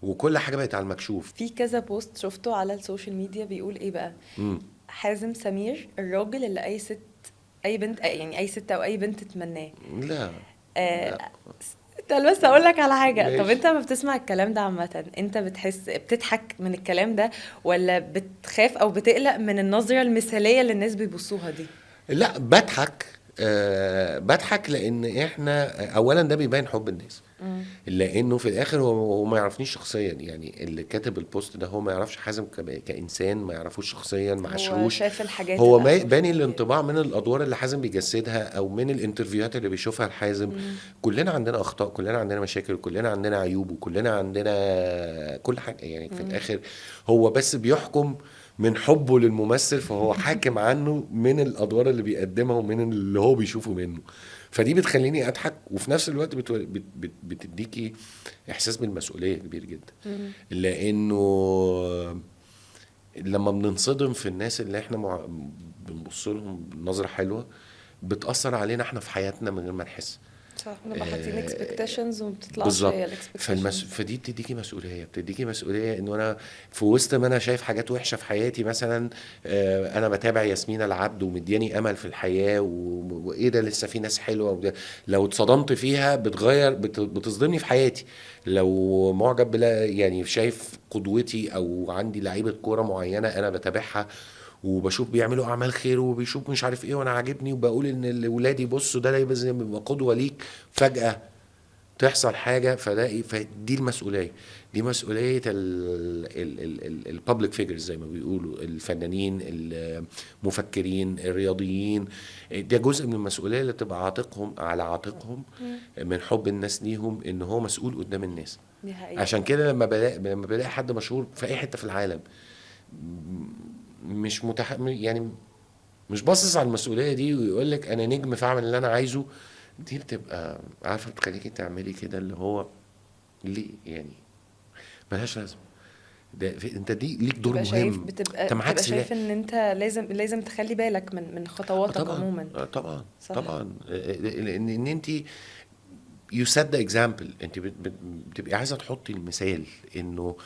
وكل حاجه بقت على المكشوف. في كذا بوست شفته على السوشيال ميديا بيقول ايه بقى: امم. حازم سمير الراجل اللي اي ست، اي بنت، يعني اي ست او اي بنت تتمناه. لا. آه، لا. طب بس اقول لك على حاجه. طب ماشي. انت لما بتسمع الكلام ده عامه، انت بتضحك من الكلام ده، ولا بتخاف او بتقلق من النظره المثاليه اللي الناس بيبصوها دي؟ لا، بضحك. بضحك لان احنا اولا ده بيبين حب الناس، مم. لانه في الاخر هو ما يعرفنيش شخصيا. يعني اللي كاتب البوست ده هو ما يعرفش حازم كانسان، ما يعرفوش شخصيا، ما هو عاشروش. شاف الحاجات هو اللي على ما السوشيال باني ميديا. الانطباع من الادوار اللي حازم بيجسدها او من الانترفيوهات اللي بيشوفها لحازم. مم. كلنا عندنا اخطاء، كلنا عندنا مشاكل، كلنا عندنا عيوب، وكلنا عندنا كل حاجه يعني في مم. الاخر. هو بس بيحكم من حبه للممثل، فهو حاكم عنه من الادوار اللي بيقدمها ومن اللي هو بيشوفه منه. فدي بتخليني اضحك، وفي نفس الوقت بتديكي احساس بالمسؤوليه كبير جدا. مم. لانه لما بننصدم في الناس اللي احنا بنبص لهم بنظره حلوه، بتاثر علينا احنا في حياتنا من غير ما نحس. صح، نبقى حاطين آه، expectations وما بتطلعش بالظبط. هي ال expectations. فدي بتديكي مسؤوليه انه انا في وسط ما انا شايف حاجات وحشه في حياتي مثلا. انا بتابع ياسمين العبد ومدياني امل في الحياه، وايه ده لسه في ناس حلوه لو اتصدمت فيها بتغير، بتصدمني في حياتي. لو معجب بلا يعني شايف قدوتي او عندي لعيبه كوره معينه انا بتابعها وبشوف بيعملوا اعمال خير وبيشوف مش عارف ايه وانا عاجبني وبقول ان ولادي بصوا ده لازم يبقى قدوه ليك، فجاه تحصل حاجه فده فدي المسؤوليه. دي مسؤوليه البابليك فيجرز زي ما بيقولوا، الفنانين، المفكرين، الرياضيين. ده جزء من المسؤوليه اللي تبقى عاتقهم على عاتقهم مم. من حب الناس ليهم، ان هو مسؤول قدام الناس. دي حقيقة. عشان كده لما بلاقي حد مشهور في اي حته في العالم مش يعني مش باصص على المسؤوليه دي ويقول لك انا نجم فاعمل اللي انا عايزه، دي بتبقى عارفه بتخليكي تعملي كده اللي هو ليه يعني؟ ملهاش لازمه. انت دي ليك دور بتبقى شايف مهم. انت بتبقى معاك بتبقى سلاح. شايف ان انت لازم تخلي بالك من خطواتك طبعا. عموما. طبعا. صح. طبعا. لان انت يو سيت ذا اكزامبل. انت بتبقي عايزه تحطي المثال انه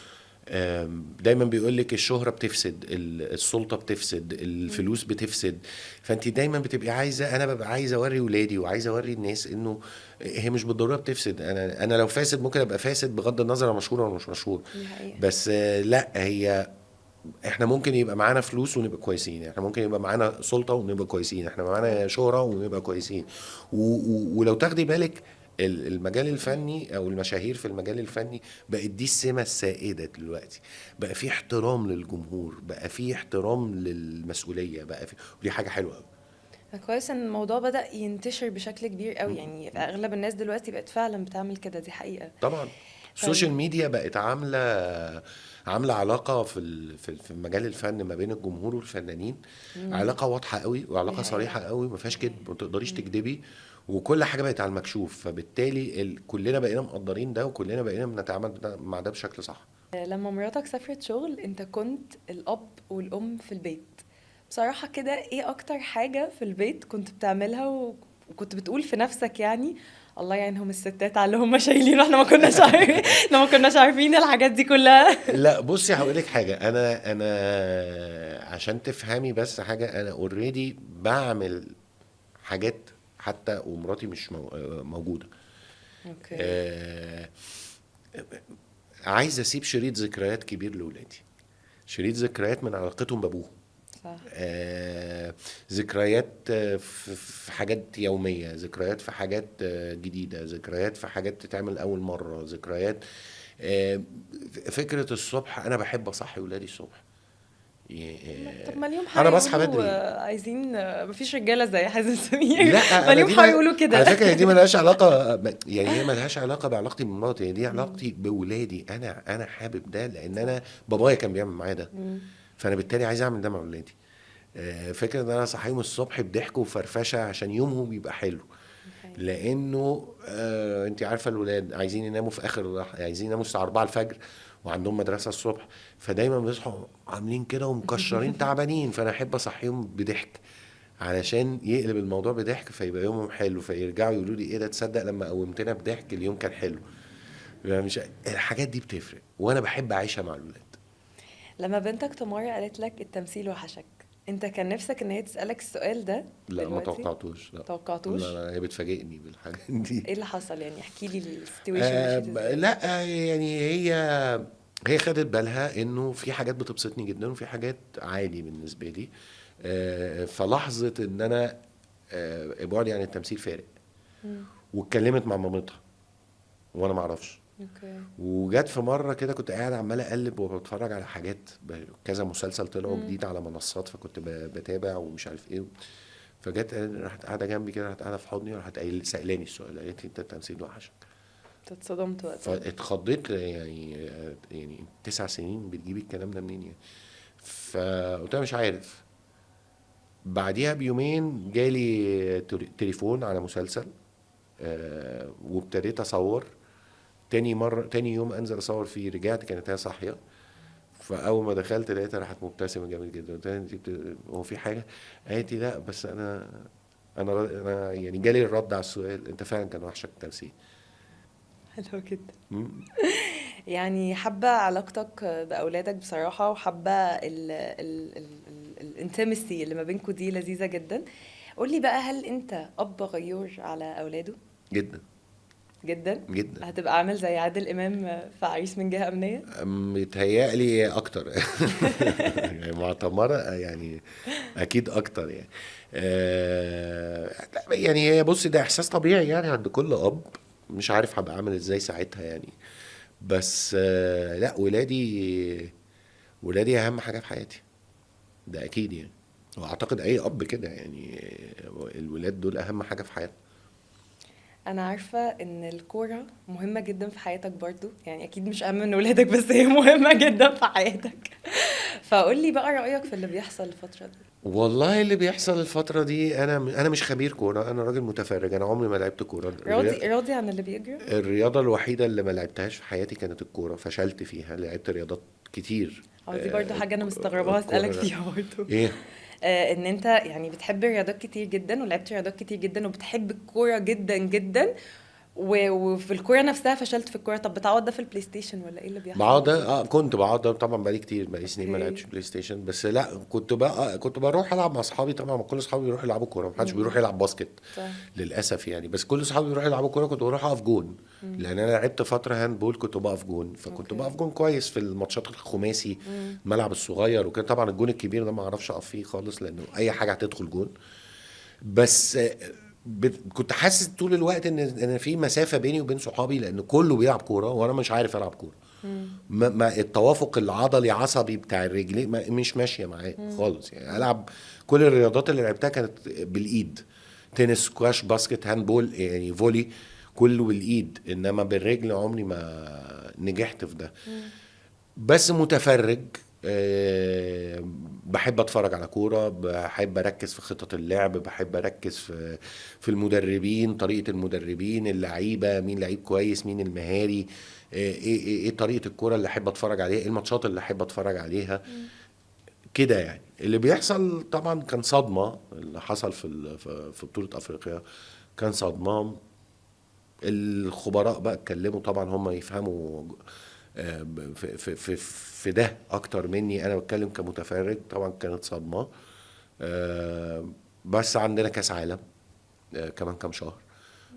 دايما بيقول لك الشهرة بتفسد، السلطة بتفسد، مم. الفلوس بتفسد. فانت دايما بتبقي عايزة، انا ببقى عايزة اوري ولادي وعايزة اوري الناس انه هي مش بالضرورة بتفسد. انا لو فاسد ممكن ابقى فاسد بغض النظر انا مشهور ولا مش مشهور. دي حقيقة. بس لا، هي احنا ممكن يبقى معانا فلوس ونبقى كويسين، احنا ممكن يبقى معانا سلطة ونبقى كويسين، احنا صح. معانا شهرة ونبقى كويسين. ولو تاخدي بالك المجال الفني او المشاهير في المجال الفني بقت دي السمة السائدة دلوقتي. بقى في احترام للجمهور، بقى في احترام للمسؤولية، بقى في، ودي حاجة حلوة قوي. كويس ان الموضوع بدأ ينتشر بشكل كبير قوي، يعني اغلب الناس دلوقتي بقت فعلا بتعمل كده. دي حقيقة. طبعا. طب. السوشيال ميديا بقت عامله علاقه في مجال الفن ما بين الجمهور والفنانين. مم. علاقه واضحه قوي دي وعلاقه حقيقة. صريحه قوي، ما دي فيهاش كذب، حقيقة. ما تقدريش مم. تكذبي. وكل حاجه بقت على المكشوف، فبالتالي كلنا بقينا مقدرين ده وكلنا بقينا بنتعامل مع ده بشكل صح. لما مراتك سافرت شغل، انت كنت الاب والام في البيت. بصراحة كده، ايه اكتر حاجة في البيت كنت بتعملها وكنت بتقول في نفسك يعني الله يعينهم الستات على اللي هم شايلين، واحنا ما كناش عارفين احنا ما كناش عارفين الحاجات دي كلها؟ لا بصي هقول لك حاجه. انا عشان تفهمي بس حاجه، انا اوريدي بعمل حاجات حتى ومراتي مش موجوده. اوكي. آه، عايز اسيب شريط ذكريات كبير لاولادي، شريط ذكريات من علاقتهم بابوهم. صح. ذكريات في حاجات يومية، ذكريات في حاجات جديدة، ذكريات في حاجات تتعمل أول مرة، ذكريات. آه، فكرة الصبح أنا بحب أصحي ولادي الصبح. طب ما اليوم أنا بصحى هيقولوا بدري. عايزين مفيش رجالة زي حازم سمير. ما لا انا اليوم دي ما هيقولوا على كده. فكره دي ملهاش علاقه يعني هي ملهاش علاقه بعلاقتي بمراتي، هي دي مم. علاقتي بولادي. انا حابب ده لان انا بابايا كان بيعمل معايا ده، مم. فانا بالتالي عايز اعمل ده مع ولادي. فكره ان انا اصحيهم الصبح بضحك وفرفشه عشان يومهم يبقى حلو. الحقيقة. لانه انت عارفه الولاد عايزين يناموا في عايزين يناموا الساعه 4 الفجر وعندهم مدرسه الصبح، فدايما بيصحوا عاملين كده ومكشرين تعبانين، فانا احب اصحيهم بضحك علشان يقلب الموضوع بضحك فيبقى يومهم حلو، فيرجعوا يقولوا لي ايه ده تصدق لما قومتنا بضحك اليوم كان حلو. مش الحاجات دي بتفرق، وانا بحب اعيشها مع الولاد. لما بنتك تمارا قالت لك التمثيل وحشك، انت كان نفسك ان هي تسألك السؤال ده لا ما دلوقتي؟ توقعتوش، لا. لا توقعتوش؟ لا هي بتفاجئني بالحاجات دي. ايه اللي حصل يعني؟ احكي لي السيتويشن مشيت ازاي. لا يعني هي خدت بالها انه في حاجات بتبسطني جدا وفي حاجات عادي بالنسبه لي. فلاحظت ان انا بعدي عن التمثيل فارق، مم. واتكلمت مع مامتها وانا ما اعرفش. اوكي. وجت في مره كده كنت قاعد عمال اقلب وبتفرج على حاجات، كذا مسلسل طلعوا مم. جديد على منصات، فكنت بتابع ومش عارف ايه. راحت قاعده جنبي كده، راحت قاعده في حضني، وراحت سالاني السؤال، قالت لي انت التمثيل وحشك؟ اتصدمت وقتها. فاتخضيت يعني 9 سنين بتجيبي الكلام ده منين يعني؟ فقلت لها مش عارف. بعديها بيومين جالي تليفون على مسلسل، وابتديت اصور. تاني يوم انزل اصور فيه، رجعت كانت هي صاحيه. فاول ما دخلت لقيتها راحت مبتسمه جامد جدا. قلت لها انت هو في حاجه؟ قالت لي لا بس انا يعني جالي الرد على السؤال، انت فعلا كان وحشك التمثيل. حلو جدا. مم. يعني حابة علاقتك بأولادك بصراحة، وحابة الانتمسي اللي ما بينكوا دي لذيذة جدا. قولي بقى، هل انت أب غيور على أولاده؟ جدا جدا. جدا. هتبقى عامل زي عادل إمام في عريس من جهة أمنية؟ متهيألي اكتر. يعني مع تمارا يعني اكيد اكتر يعني. لا، يعني هي بص ده احساس طبيعي يعني عند كل اب. مش عارف هبقى عامل ازاي ساعتها يعني. بس لا ولادي اهم حاجه في حياتي، ده اكيد يعني. واعتقد اي اب كده يعني، الولاد دول اهم حاجه في حياته. أنا عارفة إن الكورة مهمة جدا في حياتك برضو، يعني أكيد مش أهم من ولادك، بس هي مهمة جدا في حياتك. فقولي بقى رأيك في اللي بيحصل الفترة دي. والله اللي بيحصل الفتره دي، انا مش خبير كوره، انا راجل متفرج، انا عمري ما لعبت كوره. راضي عن اللي بيجري؟ الرياضة الوحيدة اللي ما لعبتهاش في حياتي كانت الكورة، فشلت فيها. لعبت رياضات كتير. اه، دي برضو حاجة أنا مستغرباها أسألك الكورة لا. فيها برضو. ايه. ان انت يعني بتحب رياضات كتير جدا، ولعبت رياضات كتير جدا، وبتحب الكورة جدا جدا، وفي الكورة نفسها فشلت في الكورة. طب بتعوض ده في البلاي ستيشن ولا ايه اللي بيحصل بقعد بالظبط؟ كنت بقعد طبعا، بقالي كتير، بقالي سنين ما اوكي. لعبتش بلاي ستيشن. بس لا كنت بروح العب مع اصحابي طبعا، ما كل اصحابي بيروحوا يلعبوا كوره، محدش بيروح امم. يلعب باسكت صح. للاسف يعني. بس كل اصحابي بيروحوا يلعبوا كوره، كنت بروح اقف جون. امم. لان انا لعبت فتره هاند بول، كنت بقف جون، فكنت اوكي. بقف جون كويس في الماتشات الخماسي، امم. الملعب الصغير وكده. طبعا الجون الكبير ده ما اعرفش اقف فيه خالص، لانه اي حاجه هتدخل جون. بس كنت حاسس طول الوقت ان في مسافه بيني وبين صحابي، لان كله بيلعب كوره وانا مش عارف العب كوره. امم. ما التوافق العضلي عصبي بتاع الرجلين مش ماشيه معايا خالص يعني. العب كل الرياضات اللي لعبتها كانت بالايد، تنس، سكواش، باسكت، هاند بول، يعني فولي، كله بالايد. انما بالرجل عمري ما نجحت في ده. امم. بس متفرج. بحب اتفرج على كوره، بحب اركز في خطط اللعب، بحب اركز في المدربين، طريقه المدربين، اللعيبه، مين لعيب كويس، مين المهاري، ايه طريقه الكوره اللي احب اتفرج عليها، ايه الماتشات اللي احب اتفرج عليها كده يعني. اللي بيحصل طبعا كان صدمه، اللي حصل في بطوله افريقيا كان صدمه. الخبراء بقى اتكلموا طبعا، هم يفهموا في ده اكتر مني. انا بتكلم كمتفرج، طبعا كانت صدمه. بس عندنا كاس عالم كمان كام شهر.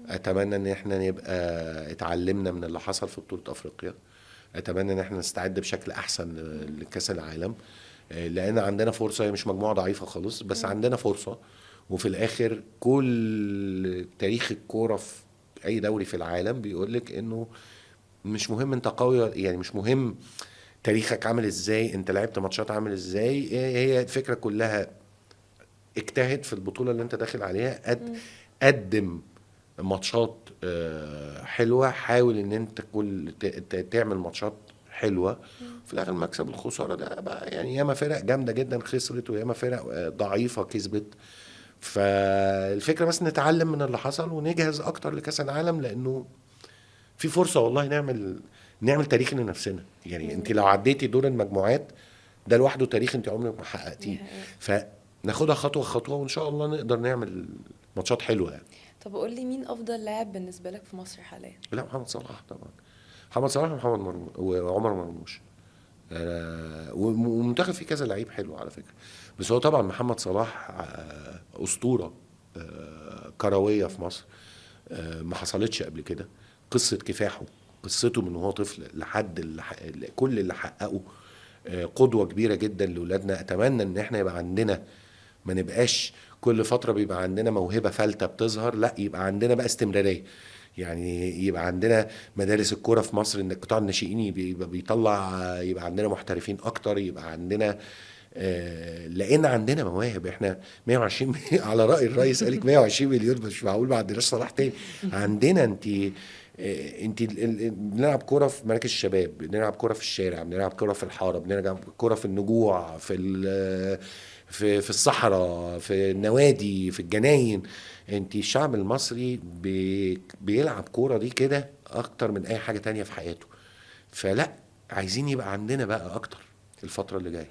اتمنى ان احنا نبقى اتعلمنا من اللي حصل في بطوله افريقيا. اتمنى ان احنا نستعد بشكل احسن لكاس العالم. لان عندنا فرصه، هي مش مجموعه ضعيفه خالص، بس عندنا فرصه. وفي الاخر كل تاريخ الكوره في اي دوري في العالم بيقولك انه مش مهم انت قوي يعني، مش مهم تاريخك عامل ازاي، انت لعبت ماتشات عامل ازاي. هي الفكره كلها اجتهد في البطوله اللي انت داخل عليها، قدم ماتشات حلوه، حاول ان انت تعمل ماتشات حلوه. في الاخر المكسب الخساره ده بقى يعني، ياما فرق جامده جدا خسرت، وياما فرق ضعيفه كسبت. فالفكره بس نتعلم من اللي حصل ونجهز اكتر لكاس العالم، لانه في فرصه والله نعمل تاريخ لنفسنا يعني. انت لو عديتي دور المجموعات ده لوحده تاريخ انت عمرك ما دي حققتيه. حقيقة. فناخدها خطوه خطوه، وان شاء الله نقدر نعمل ماتشات حلوه يعني. طب قولي، مين أفضل لاعب بالنسبة لك في مصر حاليا؟ لا محمد صلاح طبعا. محمد صلاح وعمر مرموش. والمنتخب فيه كذا لعيب حلو على فكره، بس هو طبعا محمد صلاح اسطوره كرويه في مصر، ما حصلتش قبل كده. قصه كفاحه، قصته من وهو طفل لحد كل اللي حققه، قدوه كبيره جدا لاولادنا. اتمنى ان احنا يبقى عندنا، ما نبقاش كل فتره بيبقى عندنا موهبه فلتة بتظهر، لا يبقى عندنا بقى استمراريه. يعني يبقى عندنا مدارس الكوره في مصر، ان قطاع الناشئين يبقى بيطلع، يبقى عندنا محترفين اكتر، يبقى عندنا لان عندنا مواهب. احنا 120 على راي الرئيس قالك 120 مليون، مش معقول ما عندناش صلاح تاني. عندنا انت بنلعب كوره في مراكز الشباب، بنلعب كوره في الشارع، بنلعب كوره في الحاره، بنلعب كوره في النجوع، في الصحراء، في النوادي، في الجناين. انت الشعب المصري بيلعب كوره دي كده اكتر من اي حاجه تانية في حياته. فلا، عايزين يبقى عندنا بقى اكتر الفتره اللي جايه.